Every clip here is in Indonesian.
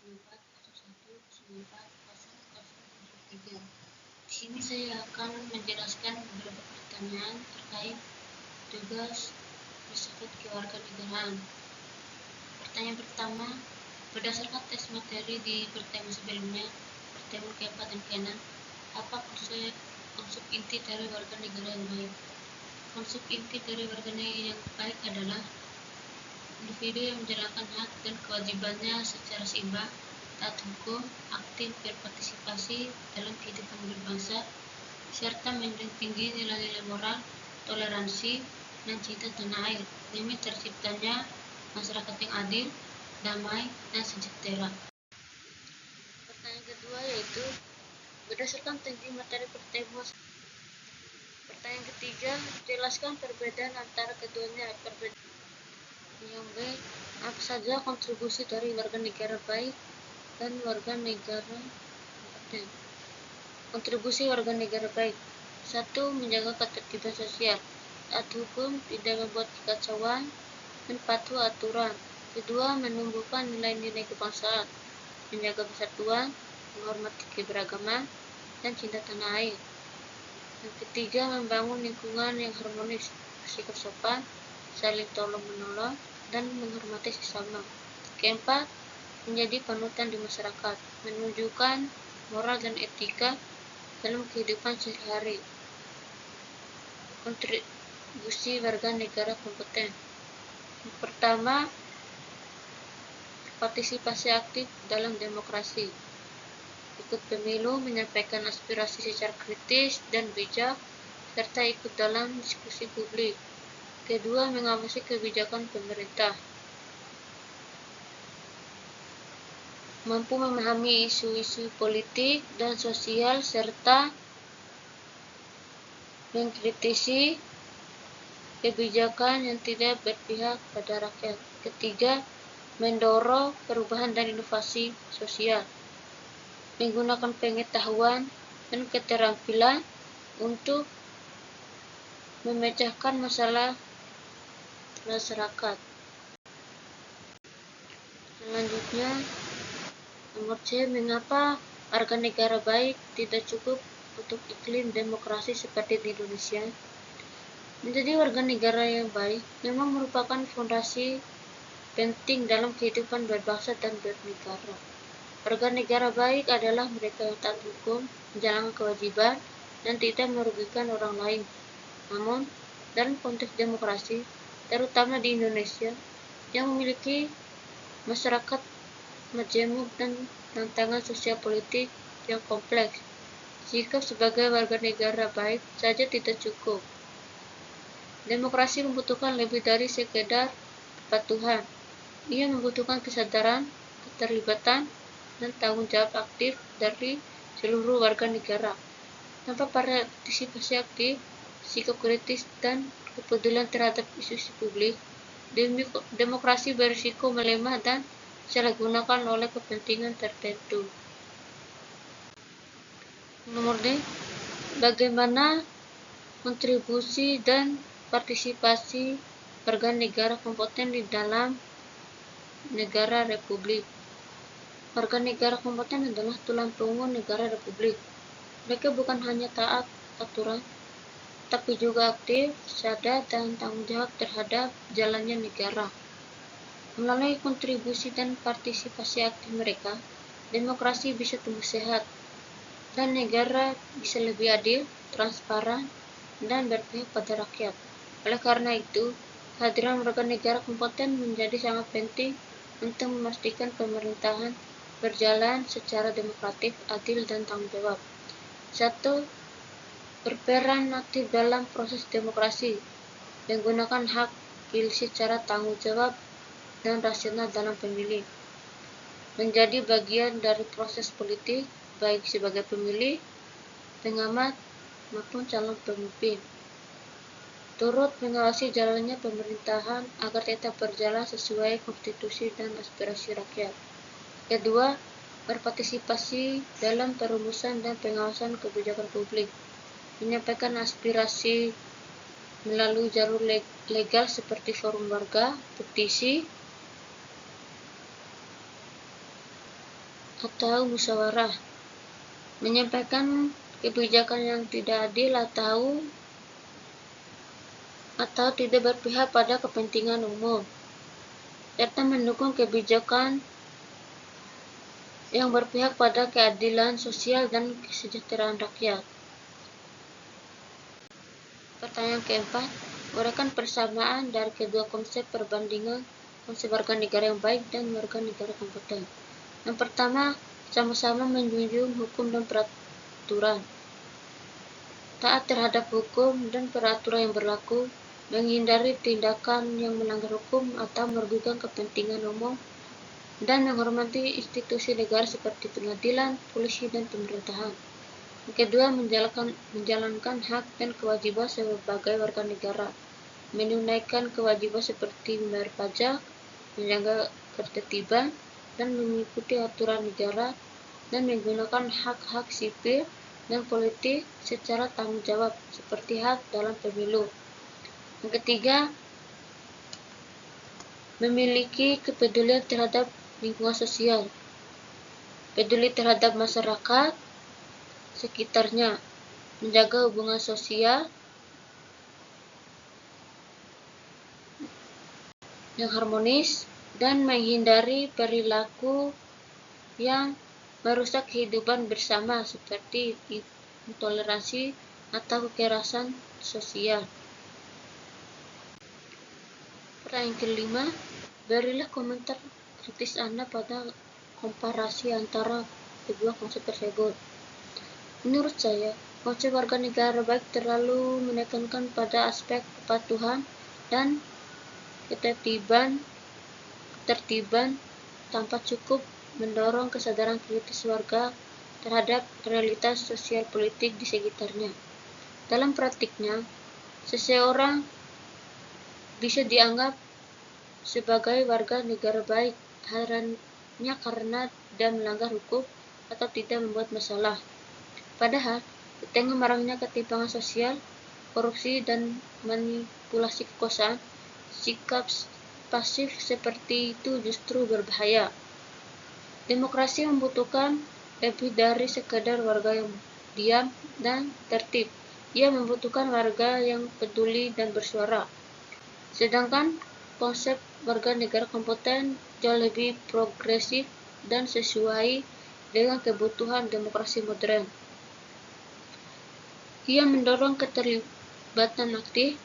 014010003. Di sini saya akan menjelaskan beberapa pertanyaan terkait tugas filsafat kewarganegaraan. Pertanyaan pertama, berdasarkan tes materi di pertemuan sebelumnya, pertemuan ke-4 dan ke-6, apa konsep inti dari warga negara yang baik? Konsep inti dari warga negara yang baik adalah individu yang menjalankan hak dan kewajibannya secara seimbang, taat hukum, aktif berpartisipasi dalam kehidupan berbangsa, serta menjunjung tinggi nilai-nilai moral, toleransi, dan cinta tanah air, demi terciptanya masyarakat yang adil, damai, dan sejahtera. Pertanyaan kedua yaitu berdasarkan tinggi materi pertemuan. Pertanyaan ketiga, jelaskan perbedaan antara keduanya. Yang B, apa saja kontribusi dari warga negara baik dan warga negara kompeten? Kontribusi warga negara baik: 1. Menjaga ketertiban sosial, taat hukum, tidak membuat kekacauan, dan patuh aturan. 2. Menumbuhkan nilai-nilai kebangsaan, menjaga persatuan, menghormati keberagaman, dan cinta tanah air. Yang 3. Membangun lingkungan yang harmonis, bersikap sopan, saling tolong-menolong, dan menghormati sesama. 4. Menjadi panutan di masyarakat, menunjukkan moral dan etika dalam kehidupan sehari-hari. Kontribusi warga negara kompeten. Yang pertama, partisipasi aktif dalam demokrasi, ikut pemilu, menyampaikan aspirasi secara kritis dan bijak, serta ikut dalam diskusi publik. Kedua, mengawasi kebijakan pemerintah, mampu memahami isu-isu politik dan sosial, serta mengkritisi kebijakan yang tidak berpihak pada rakyat. Ketiga, mendorong perubahan dan inovasi sosial, menggunakan pengetahuan dan keterampilan untuk memecahkan masalah masyarakat. Selanjutnya, nomor C, mengapa warga negara baik tidak cukup untuk iklim demokrasi seperti di Indonesia? Menjadi warga negara yang baik memang merupakan fondasi penting dalam kehidupan berbangsa dan bernegara. Warga negara baik adalah mereka yang taat hukum, menjalankan kewajiban, dan tidak merugikan orang lain. Namun, dalam konteks demokrasi, terutama di Indonesia, yang memiliki masyarakat majemuk dan tantangan sosial politik yang kompleks, sikap sebagai warga negara baik saja tidak cukup. Demokrasi membutuhkan lebih dari sekedar kepatuhan. Ia membutuhkan kesadaran, keterlibatan, dan tanggung jawab aktif dari seluruh warga negara. Tanpa partisipasi aktif, sikap kritis, dan kepedulian terhadap isu-isu publik, demokrasi berisiko melemah dan disalahgunakan oleh kepentingan tertentu. Nomor D, bagaimana kontribusi dan partisipasi warga negara kompeten di dalam negara republik? Warga negara kompeten adalah tulang punggung negara republik. Mereka bukan hanya taat aturan, tapi juga aktif, sadar, dan tanggung jawab terhadap jalannya negara. Melalui kontribusi dan partisipasi aktif mereka, demokrasi bisa tumbuh sehat, dan negara bisa lebih adil, transparan, dan berpihak pada rakyat. Oleh karena itu, kehadiran warga negara kompeten menjadi sangat penting untuk memastikan pemerintahan berjalan secara demokratis, adil, dan tanggung jawab. 1. Berperan aktif dalam proses demokrasi, menggunakan hak pilih secara tanggung jawab dan rasional dalam pemilih, menjadi bagian dari proses politik baik sebagai pemilih, pengamat, maupun calon pemimpin. Turut mengawasi jalannya pemerintahan agar tetap berjalan sesuai konstitusi dan aspirasi rakyat. Kedua, berpartisipasi dalam perumusan dan pengawasan kebijakan publik, menyampaikan aspirasi melalui jalur legal seperti forum warga, petisi, atau musyawarah, menyampaikan kebijakan yang tidak adil atau tidak berpihak pada kepentingan umum, serta mendukung kebijakan yang berpihak pada keadilan sosial dan kesejahteraan rakyat. Pertanyaan keempat, uraikan persamaan dari kedua konsep perbandingan konsep warga negara yang baik dan warga negara kompeten. Yang pertama, sama-sama menjunjung hukum dan peraturan, taat terhadap hukum dan peraturan yang berlaku, menghindari tindakan yang melanggar hukum atau merugikan kepentingan umum, dan menghormati institusi negara seperti pengadilan, polisi, dan pemerintahan. Yang kedua, menjalankan hak dan kewajiban sebagai warga negara, menunaikan kewajiban seperti membayar pajak, menjaga ketertiban, dan mengikuti aturan negara, dan menggunakan hak-hak sipil dan politik secara tanggung jawab, seperti hak dalam pemilu. Yang ketiga, memiliki kepedulian terhadap lingkungan sosial, peduli terhadap masyarakat sekitarnya, menjaga hubungan sosial yang harmonis, dan menghindari perilaku yang merusak kehidupan bersama seperti intoleransi atau kekerasan sosial. Pertanyaan kelima, berilah komentar kritis Anda pada komparasi antara kedua konsep tersebut. Menurut saya, konsep warga negara baik terlalu menekankan pada aspek kepatuhan dan ketertiban tanpa cukup mendorong kesadaran kritis warga terhadap realitas sosial politik di sekitarnya. Dalam praktiknya, seseorang bisa dianggap sebagai warga negara baik hanya karena tidak melanggar hukum atau tidak membuat masalah. Padahal, di tengah maraknya ketimpangan sosial, korupsi, dan manipulasi kekuasaan, sikap pasif seperti itu justru berbahaya. Demokrasi membutuhkan lebih dari sekadar warga yang diam dan tertib. Ia membutuhkan warga yang peduli dan bersuara. Sedangkan konsep warga negara kompeten jauh lebih progresif dan sesuai dengan kebutuhan demokrasi modern. Ia mendorong keterlibatan aktif,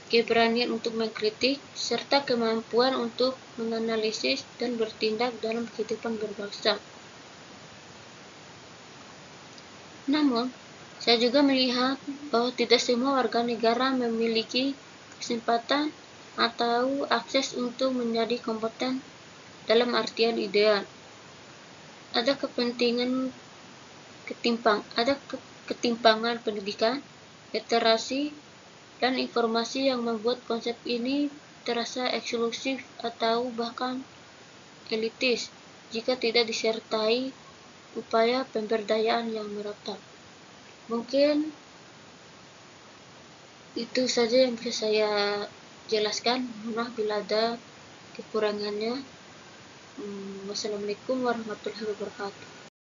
keberanian untuk mengkritik, serta kemampuan untuk menganalisis dan bertindak dalam kehidupan berbangsa. Namun, saya juga melihat bahwa tidak semua warga negara memiliki kesempatan atau akses untuk menjadi kompeten dalam artian ideal. Ada ketimpangan pendidikan, literasi, dan informasi yang membuat konsep ini terasa eksklusif atau bahkan elitis jika tidak disertai upaya pemberdayaan yang merata. Mungkin itu saja yang bisa saya jelaskan. Mohon maaf bila ada kekurangannya. Wassalamualaikum warahmatullahi wabarakatuh.